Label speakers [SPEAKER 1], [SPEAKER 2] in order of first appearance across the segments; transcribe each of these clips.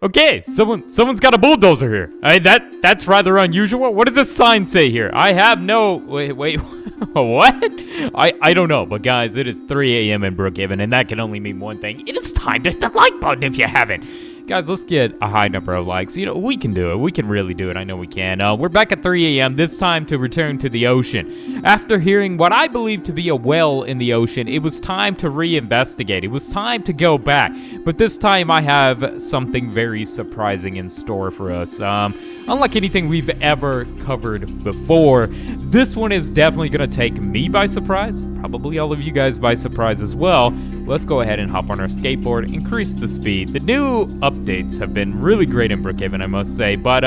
[SPEAKER 1] Okay, someone's got a bulldozer here. That's rather unusual. What does this sign say here? I have no... Wait, what? I don't know, but guys, it is 3 a.m. in Brookhaven, and that can only mean one thing. It is time to hit the like button if you haven't. Guys, let's get a high number of likes. You know, we can do it. We can really do it. I know we can. We're back at 3 a.m., this time to return to the ocean. After hearing what I believe to be a well in the ocean, it was time to reinvestigate. It was time to go back. But this time I have something very surprising in store for us. Unlike anything we've ever covered before, this one is definitely going to take me by surprise. Probably all of you guys by surprise as well. Let's go ahead and hop on our skateboard, increase the speed. The new updates have been really great in Brookhaven, I must say. But,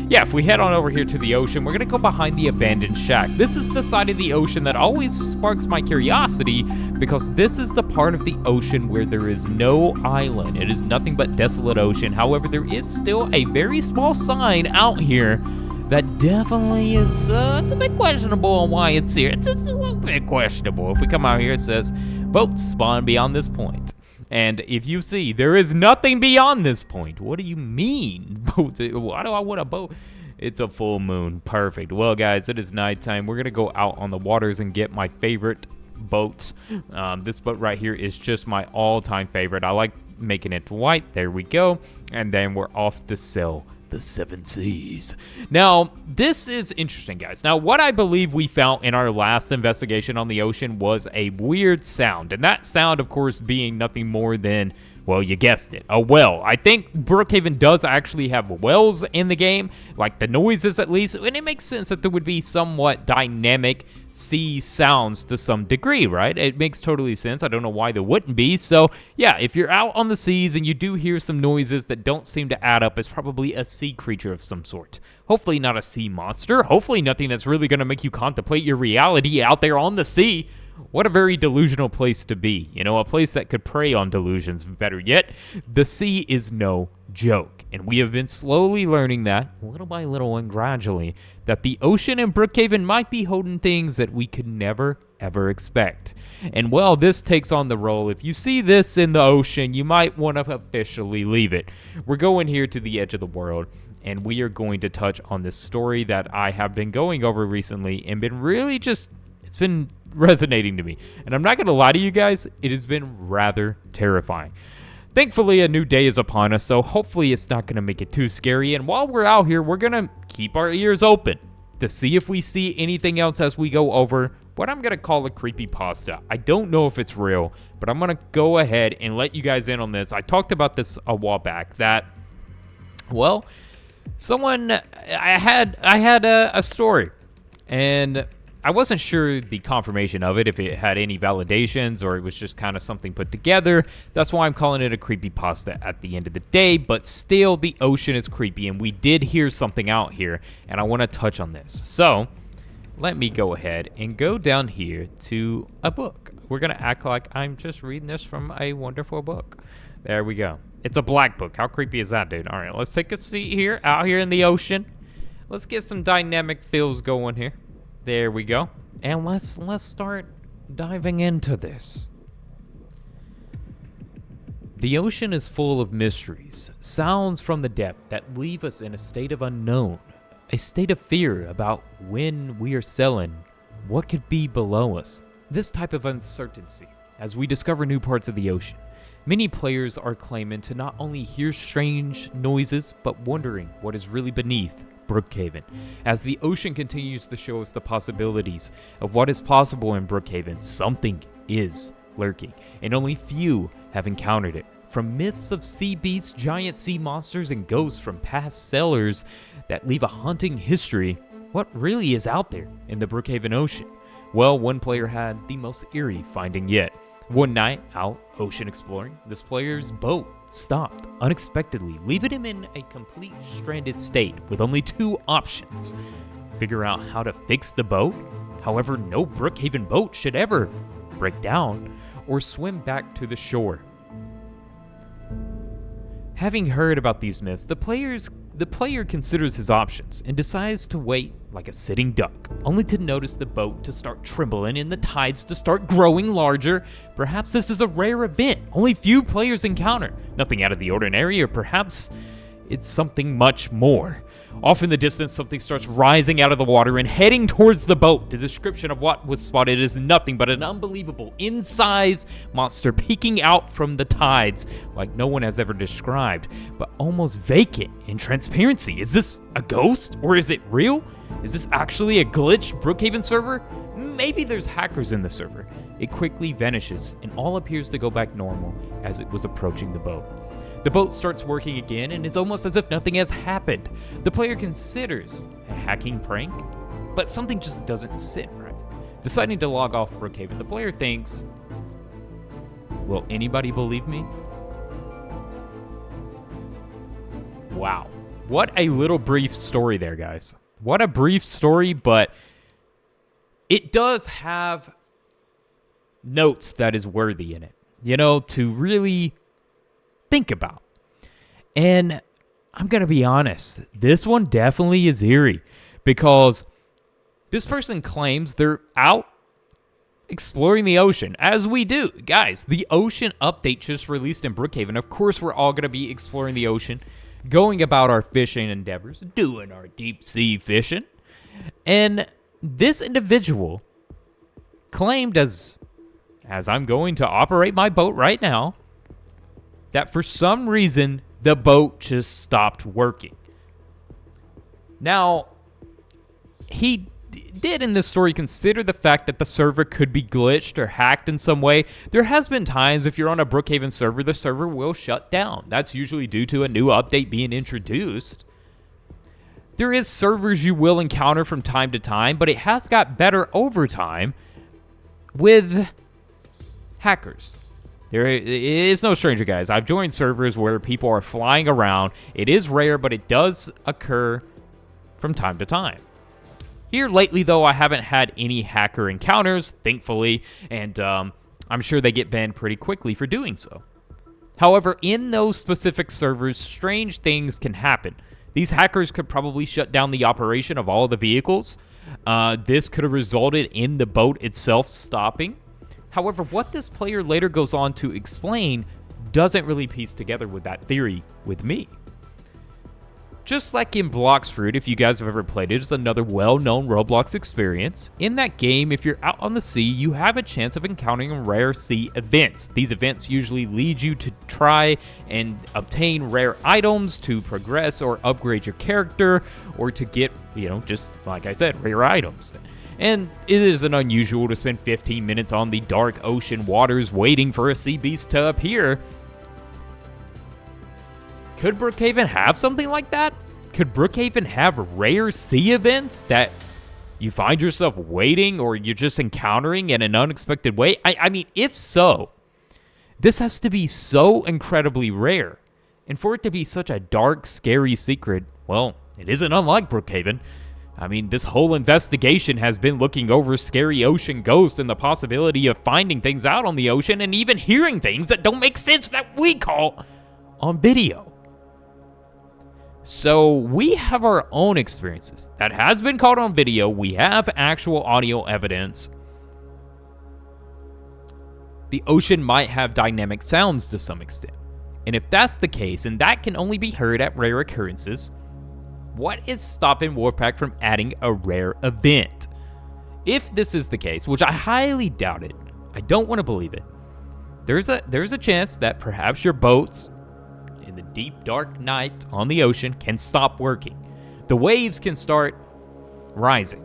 [SPEAKER 1] yeah, if we head on over here to the ocean, we're going to go behind the abandoned shack. This is the side of the ocean that always sparks my curiosity because this is the part of the ocean where there is no island. It is nothing but desolate ocean. However, there is still a very small sign out here that definitely is, it's a bit questionable on why it's here. It's just a little bit questionable. If we come out here, it says, boats spawn beyond this point. And if you see, there is nothing beyond this point. What do you mean? Boats? Why do I want a boat? It's a full moon. Perfect. Well, guys, it is nighttime. We're going to go out on the waters and get my favorite boat. This boat right here is just my all-time favorite. I like making it white. There we go. And then we're off to sail the 7 seas. Now, this is interesting, guys. Now, what I believe we found in our last investigation on the ocean was a weird sound. And that sound, of course, being nothing more than, well, you guessed it, a well. I think Brookhaven does actually have wells in the game, like the noises at least, and it makes sense that there would be somewhat dynamic sea sounds to some degree, right? It makes totally sense. I don't know why there wouldn't be. So, yeah, if you're out on the seas and you do hear some noises that don't seem to add up, it's probably a sea creature of some sort. Hopefully not a sea monster. Hopefully nothing that's really going to make you contemplate your reality out there on the sea. What a very delusional place to be. You know, a place that could prey on delusions. Better yet, the sea is no joke. And we have been slowly learning that, little by little and gradually, that the ocean in Brookhaven might be holding things that we could never, ever expect. And, well, this takes on the role. If you see this in the ocean, you might want to officially leave it. We're going here to the edge of the world, and we are going to touch on this story that I have been going over recently and been really just, it's been resonating to me. And I'm not going to lie to you guys, it has been rather terrifying. Thankfully, a new day is upon us, so hopefully it's not going to make it too scary. And while we're out here, we're going to keep our ears open to see if we see anything else as we go over what I'm going to call a creepypasta. I don't know if it's real, but I'm going to go ahead and let you guys in on this. I talked about this a while back that, well, I had a story, and I wasn't sure the confirmation of it, if it had any validations or it was just kind of something put together. That's why I'm calling it a creepypasta at the end of the day, but still the ocean is creepy, and we did hear something out here, and I want to touch on this. So let me go ahead and go down here to a book. We're going to act like I'm just reading this from a wonderful book. There we go. It's a black book. How creepy is that, dude? All right, let's take a seat here, out here in the ocean. Let's get some dynamic feels going here. There we go. And let's start diving into this. The ocean is full of mysteries, sounds from the depth that leave us in a state of unknown, a state of fear about when we are sailing, what could be below us. This type of uncertainty, as we discover new parts of the ocean. Many players are claiming to not only hear strange noises, but wondering what is really beneath Brookhaven. As the ocean continues to show us the possibilities of what is possible in Brookhaven, something is lurking, and only few have encountered it. From myths of sea beasts, giant sea monsters, and ghosts from past sailors that leave a haunting history, what really is out there in the Brookhaven Ocean? Well, one player had the most eerie finding yet. One night, out ocean exploring, this player's boat stopped unexpectedly, leaving him in a complete stranded state with only 2 options. Figure out how to fix the boat, however no Brookhaven boat should ever break down, or swim back to the shore. Having heard about these myths, the player considers his options and decides to wait like a sitting duck, only to notice the boat to start trembling and the tides to start growing larger. Perhaps this is a rare event only few players encounter. Nothing out of the ordinary, or perhaps it's something much more. Off in the distance, something starts rising out of the water and heading towards the boat. The description of what was spotted is nothing but an unbelievable in-size monster peeking out from the tides like no one has ever described, but almost vacant in transparency. Is this a ghost or is it real? Is this actually a glitched Brookhaven server? Maybe there's hackers in the server. It quickly vanishes and all appears to go back normal as it was approaching the boat. The boat starts working again, and it's almost as if nothing has happened. The player considers a hacking prank, but something just doesn't sit right. Deciding to log off Brookhaven, the player thinks, will anybody believe me? Wow. What a little brief story there, guys. What a brief story, but it does have notes that is worthy in it, to really think about. And I'm gonna be honest, this one definitely is eerie because this person claims they're out exploring the ocean, as we do. Guys, the ocean update just released in Brookhaven. Of course, we're all gonna be exploring the ocean, going about our fishing endeavors, doing our deep sea fishing. And this individual claimed, as I'm going to operate my boat right now, that for some reason, the boat just stopped working. Now, he did in this story consider the fact that the server could be glitched or hacked in some way. There has been times if you're on a Brookhaven server, the server will shut down. That's usually due to a new update being introduced. There is servers you will encounter from time to time, but it has got better over time with hackers. There is no stranger, guys. I've joined servers where people are flying around. It is rare, but it does occur from time to time. Here lately, though, I haven't had any hacker encounters, thankfully, and I'm sure they get banned pretty quickly for doing so. However, in those specific servers, strange things can happen. These hackers could probably shut down the operation of all of the vehicles. This could have resulted in the boat itself stopping. However, what this player later goes on to explain doesn't really piece together with that theory with me. Just like in Blox Fruit, if you guys have ever played it, it's another well-known Roblox experience. In that game, if you're out on the sea, you have a chance of encountering rare sea events. These events usually lead you to try and obtain rare items to progress or upgrade your character, or to get, just like I said, rare items. And it isn't unusual to spend 15 minutes on the dark ocean waters waiting for a sea beast to appear. Could Brookhaven have something like that? Could Brookhaven have rare sea events that you find yourself waiting or you're just encountering in an unexpected way? I mean, if so, this has to be so incredibly rare. And for it to be such a dark, scary secret, well, it isn't unlike Brookhaven. I mean, this whole investigation has been looking over scary ocean ghosts and the possibility of finding things out on the ocean and even hearing things that don't make sense that we call on video. So we have our own experiences that has been caught on video. We have actual audio evidence. The ocean might have dynamic sounds to some extent. And if that's the case, and that can only be heard at rare occurrences, what is stopping Wolfpack from adding a rare event? If this is the case, which I highly doubt it, I don't want to believe it, there's a chance that perhaps your boats in the deep dark night on the ocean can stop working. The waves can start rising,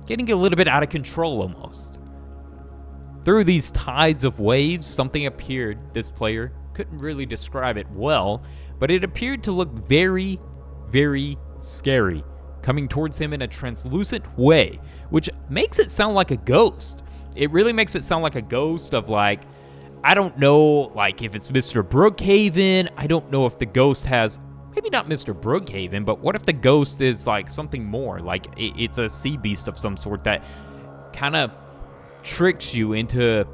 [SPEAKER 1] getting a little bit out of control almost. Through these tides of waves, something appeared. This player couldn't really describe it well, but it appeared to look very, very scary, coming towards him in a translucent way, which makes it sound like a ghost. It really makes it sound like a ghost of, like, I don't know, like, if it's Mr. Brookhaven. I don't know if the ghost has, maybe not Mr. Brookhaven, but what if the ghost is, like, something more? Like, it's a sea beast of some sort that kind of tricks you into,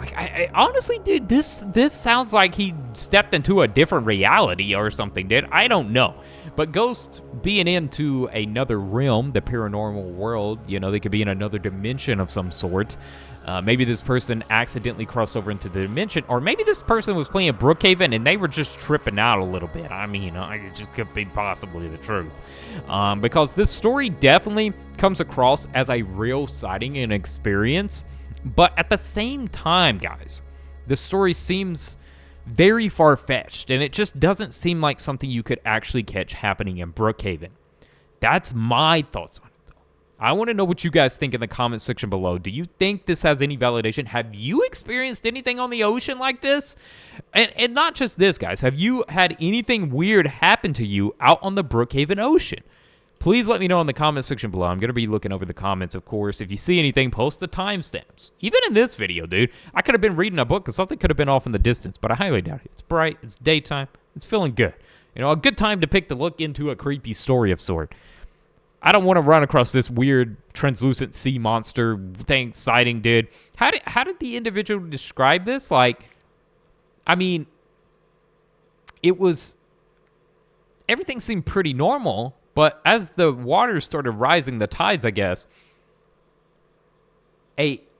[SPEAKER 1] Like, I honestly, dude, this sounds like he stepped into a different reality or something, dude. I don't know. But ghosts being into another realm, the paranormal world, you know, they could be in another dimension of some sort. Maybe this person accidentally crossed over into the dimension, or maybe this person was playing Brookhaven and they were just tripping out a little bit. I mean, it just could be possibly the truth. Because this story definitely comes across as a real sighting and experience, but at the same time, guys, the story seems very far-fetched, and it just doesn't seem like something you could actually catch happening in Brookhaven. That's my thoughts on it. I want to know what you guys think in the comment section below. Do you think this has any validation? Have you experienced anything on the ocean like this? And not just this, guys. Have you had anything weird happen to you out on the Brookhaven Ocean? Please let me know in the comment section below. I'm going to be looking over the comments, of course. If you see anything, post the timestamps. Even in this video, dude, I could have been reading a book because something could have been off in the distance, but I highly doubt it. It's bright. It's daytime. It's feeling good. You know, a good time to pick to look into a creepy story of sort. I don't want to run across this weird translucent sea monster thing sighting, dude. How did the individual describe this? Like, I mean, everything seemed pretty normal, but as the water started rising, the tides, I guess,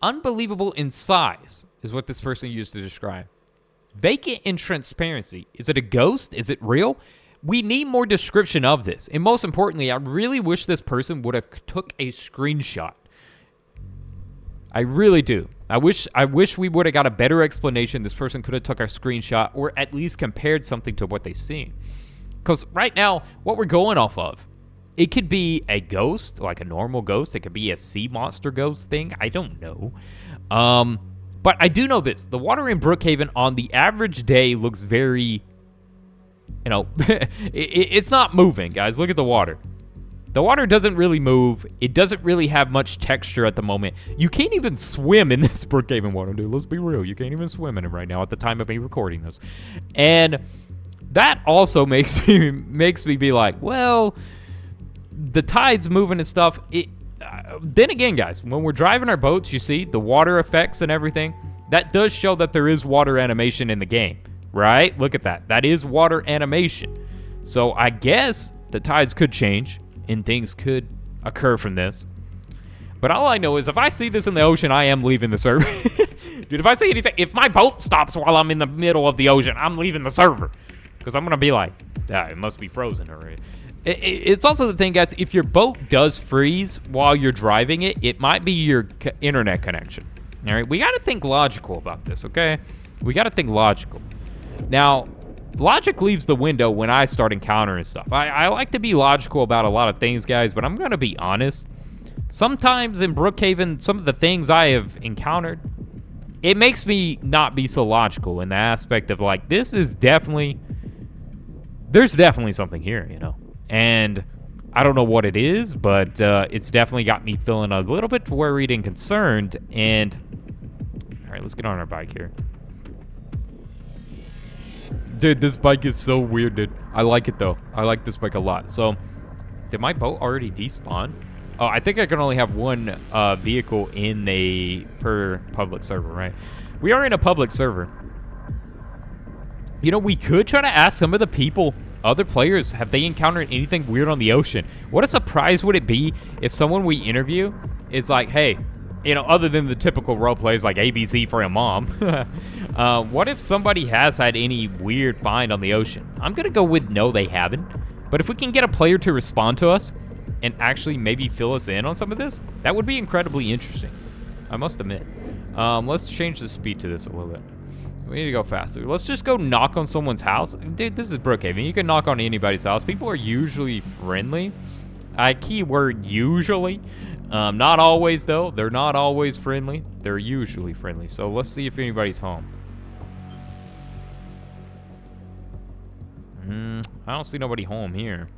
[SPEAKER 1] unbelievable in size is what this person used to describe. Vacant in transparency. Is it a ghost? Is it real? We need more description of this. And most importantly, I really wish this person would have took a screenshot. I really do. I wish we would have got a better explanation. This person could have took a screenshot or at least compared something to what they seen. Because right now, what we're going off of, it could be a ghost, like a normal ghost. It could be a sea monster ghost thing. I don't know. But I do know this. The water in Brookhaven on the average day looks very... You know, it's not moving, guys. Look at the water. The water doesn't really move. It doesn't really have much texture at the moment. You can't even swim in this Brookhaven water, dude. Let's be real. You can't even swim in it right now at the time of me recording this. And that also makes me be like, well, the tide's moving and stuff. Then again, guys, when we're driving our boats, you see the water effects and everything. That does show that there is water animation in the game. Right? Look at that. That is water animation. So I guess the tides could change and things could occur from this. But all I know is if I see this in the ocean, I am leaving the server. Dude, if I see anything, if my boat stops while I'm in the middle of the ocean, I'm leaving the server. Because I'm going to be like, it must be frozen already. It's also the thing, guys, if your boat does freeze while you're driving it, it might be your internet connection. All right? We got to think logical about this, okay? We got to think logical. Now, logic leaves the window when I start encountering stuff. I like to be logical about a lot of things, guys, but I'm going to be honest. Sometimes in Brookhaven, some of the things I have encountered, it makes me not be so logical in the aspect of, like, there's definitely something here, you know. And I don't know what it is, but it's definitely got me feeling a little bit worried and concerned. And, all right, let's get on our bike here. Dude, this bike is so weird, dude. I like it, though. I like this bike a lot. So, did my boat already despawn? Oh, I think I can only have one vehicle in per public server, right? We are in a public server. You know, we could try to ask some of the people, other players, have they encountered anything weird on the ocean? What a surprise would it be if someone we interview is like, hey, you know, other than the typical role plays like ABC for a mom, what if somebody has had any weird find on the ocean? I'm going to go with no, they haven't. But if we can get a player to respond to us and actually maybe fill us in on some of this, that would be incredibly interesting, I must admit. Let's change the speed to this a little bit. We need to go faster. Let's just go knock on someone's house. Dude, this is Brookhaven. You can knock on anybody's house. People are usually friendly. Keyword usually. Not always, though. They're not always friendly. They're usually friendly. So let's see if anybody's home. I don't see nobody home here.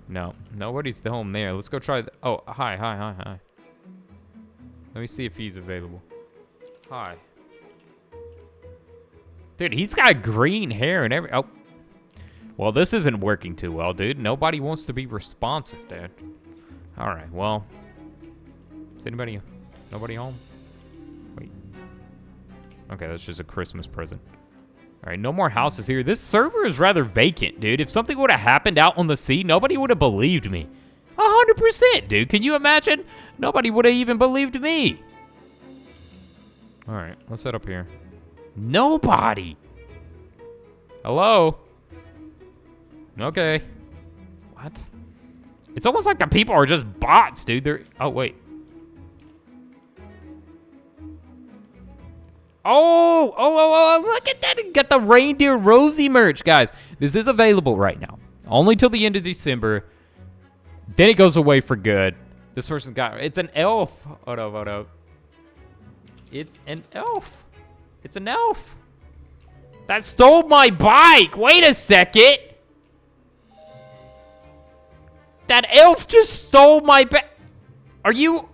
[SPEAKER 1] No, nobody's home there. Let's go try. Oh, hi. Let me see if he's available. Hi. Dude, he's got green hair and everything. Oh. Well, this isn't working too well, dude. Nobody wants to be responsive, dude. All right, well. Is anybody... Nobody home? Wait. Okay, that's just a Christmas present. All right, no more houses here. This server is rather vacant, dude. If something would have happened out on the sea, nobody would have believed me. 100%, dude. Can you imagine? Nobody would have even believed me. All right, let's head up here. Nobody. Hello? Okay. What? It's almost like the people are just bots, dude. They're... Oh, wait. Oh, look at that. Got the Reindeer Rosie merch, guys. This is available right now. Only till the end of December. Then it goes away for good. This person's got... It's an elf. Hold up. It's an elf. It's an elf. That stole my bike. Wait a second. That elf just stole my bike. Are you...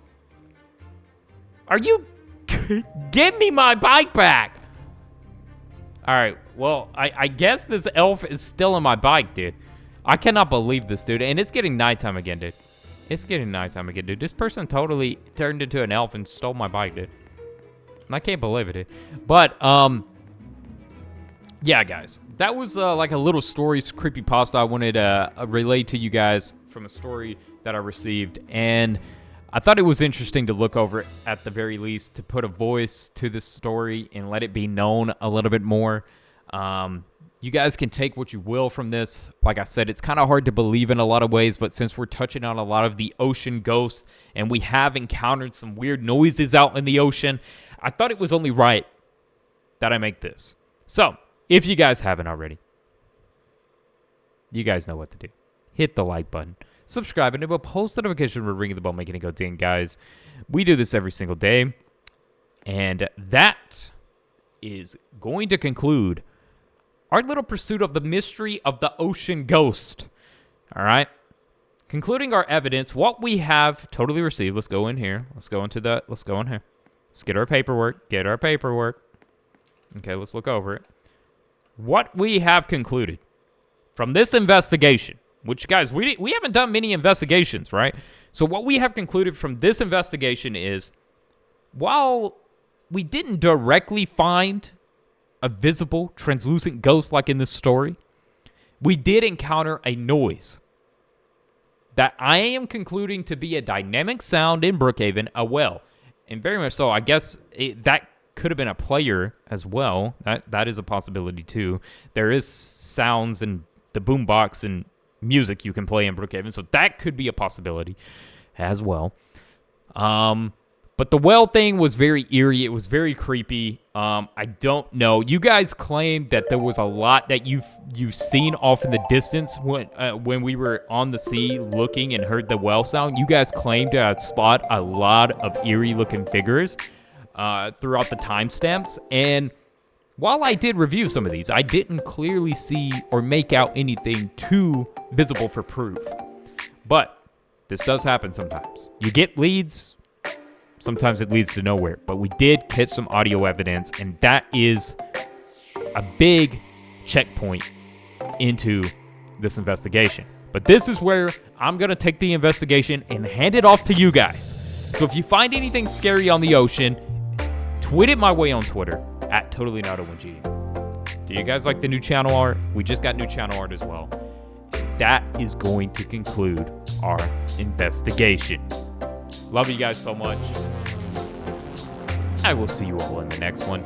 [SPEAKER 1] Give me my bike back. All right. Well, I guess this elf is still in my bike, dude. I cannot believe this, dude. And it's getting nighttime again, dude. It's getting nighttime again, dude. This person totally turned into an elf and stole my bike, dude. And I can't believe it, dude. But, yeah, guys. That was, like a little story, creepypasta I wanted to relay to you guys from a story that I received. And I thought it was interesting to look over at the very least, to put a voice to this story and let it be known a little bit more. You guys can take what you will from this. Like I said, it's kind of hard to believe in a lot of ways, but since we're touching on a lot of the ocean ghosts and we have encountered some weird noises out in the ocean, I thought it was only right that I make this. So, if you guys haven't already, you guys know what to do. Hit the like button. Subscribe, and enable post notification for ringing the bell, making it go ding, guys. We do this every single day. And that is going to conclude our little pursuit of the mystery of the ocean ghost. All right? Concluding our evidence, what we have totally received. Let's go in here. Let's go in here. Let's get our paperwork. Okay, let's look over it. What we have concluded from this investigation, which, guys, we haven't done many investigations, right? So what we have concluded from this investigation is, while we didn't directly find a visible, translucent ghost like in this story, we did encounter a noise that I am concluding to be a dynamic sound in Brookhaven, a well. And very much so, I guess that could have been a player as well. That is a possibility, too. There is sounds and the boombox and music you can play in Brookhaven, so that could be a possibility as well. But the well thing was very eerie. It was very creepy. I don't know. You guys claimed that there was a lot that you've seen off in the distance when we were on the sea looking and heard the well sound. You guys claimed to spot a lot of eerie-looking figures throughout the timestamps, and while I did review some of these, I didn't clearly see or make out anything too visible for proof. But this does happen sometimes. You get leads, sometimes it leads to nowhere. But we did catch some audio evidence, and that is a big checkpoint into this investigation. But this is where I'm going to take the investigation and hand it off to you guys. So if you find anything scary on the ocean, tweet it my way on Twitter. At TotallyNot1G. Do you guys like the new channel art? We just got new channel art as well. And that is going to conclude our investigation. Love you guys so much. I will see you all in the next one.